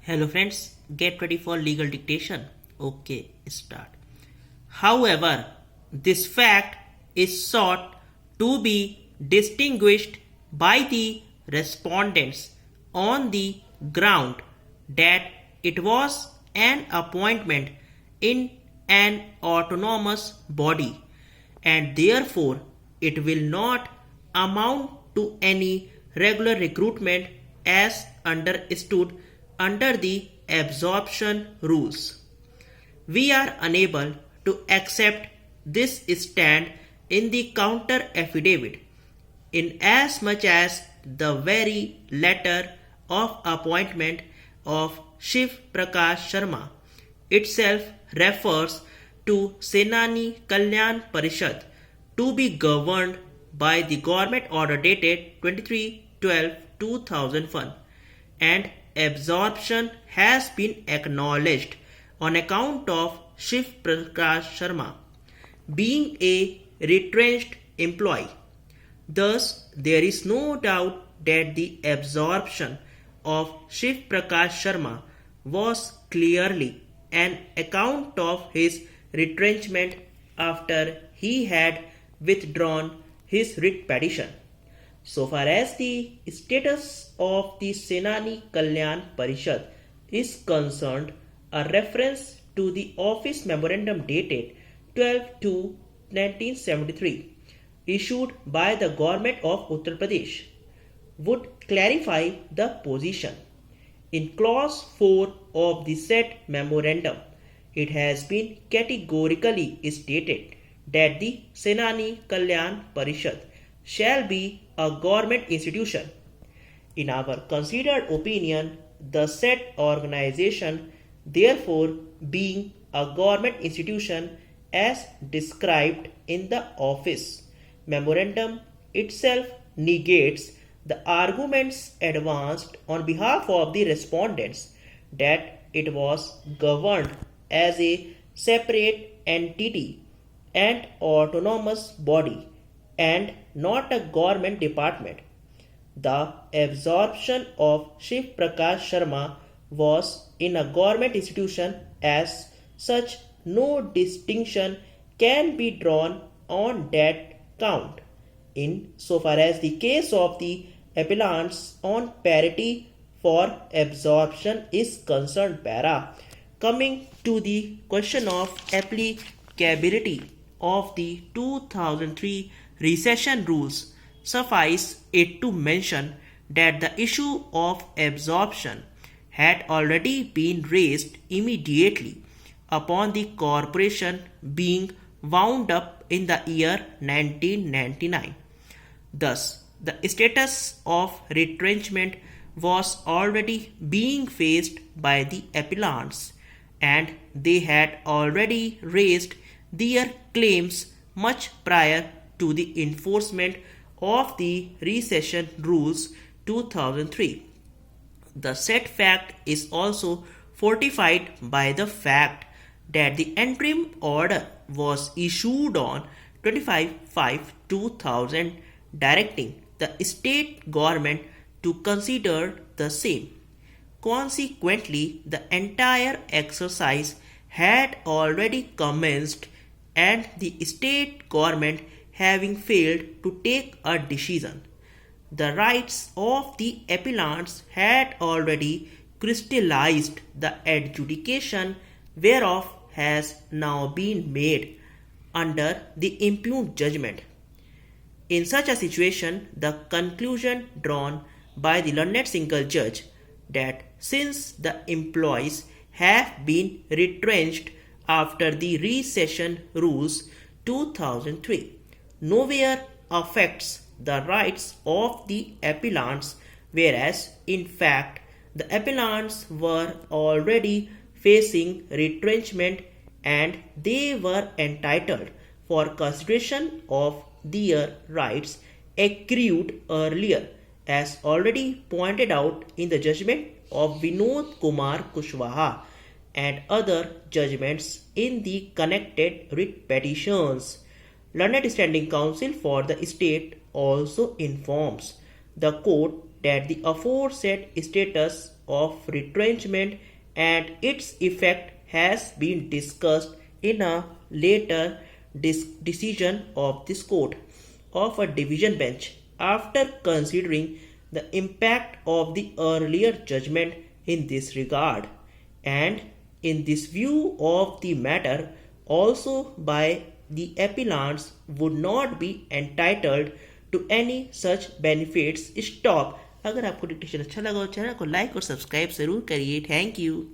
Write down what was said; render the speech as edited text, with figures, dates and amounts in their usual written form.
Hello friends, get ready for legal dictation. Okay, start. However, this fact is sought to be distinguished by the respondents on the ground that it was an appointment in an autonomous body and therefore it will not amount to any regular recruitment as understood under the absorption rules. We are unable to accept this stand in the counter affidavit, inasmuch as the very letter of appointment of Shiv Prakash Sharma itself refers to Senani Kalyan Parishad to be governed by the government order dated 23/12/2001, and absorption has been acknowledged on account of Shiv Prakash Sharma being a retrenched employee. Thus, there is no doubt that the absorption of Shiv Prakash Sharma was clearly an account of his retrenchment after he had withdrawn his writ petition. So far as the status of the Senani Kalyan Parishad is concerned, a reference to the office memorandum dated 12/2/1973 issued by the government of Uttar Pradesh would clarify the position. In clause 4 of the said memorandum, it has been categorically stated that the Senani Kalyan Parishad shall be a government institution. In our considered opinion, the said organization, therefore, being a government institution as described in the office memorandum itself negates the arguments advanced on behalf of the respondents that it was governed as a separate entity and autonomous body and not a government department. The absorption of Shiv Prakash Sharma was in a government institution. As such, no distinction can be drawn on that count. In so far as the case of the appellants on parity for absorption is concerned, para. Coming to the question of applicability of the 2003 recession rules, suffice it to mention that the issue of absorption had already been raised immediately upon the corporation being wound up in the year 1999. Thus, the status of retrenchment was already being faced by the appellants, and they had already raised their claims much prior to the enforcement of the recession rules 2003. The said fact is also fortified by the fact that the interim order was issued on 25/5/2000 directing the state government to consider the same. Consequently, the entire exercise had already commenced, and the state government having failed to take a decision, the rights of the appellants had already crystallized, the adjudication whereof has now been made under the impugned judgment. In such a situation, the conclusion drawn by the learned single judge that since the employees have been retrenched after the recession rules 2003, nowhere affects the rights of the appellants, whereas in fact the appellants were already facing retrenchment and they were entitled for consideration of their rights accrued earlier, as already pointed out in the judgment of Vinod Kumar Kushwaha and other judgments in the connected writ petitions. Learned Standing Counsel for the State also informs the court that the aforesaid status of retrenchment and its effect has been discussed in a later decision of this court of a division bench after considering the impact of the earlier judgment in this regard, and in this view of the matter also by the appellants would not be entitled to any such benefits. Stop. अगर आपको dictation अच्छा लगा हो channel को like और subscribe जरूर करिए। Thank you.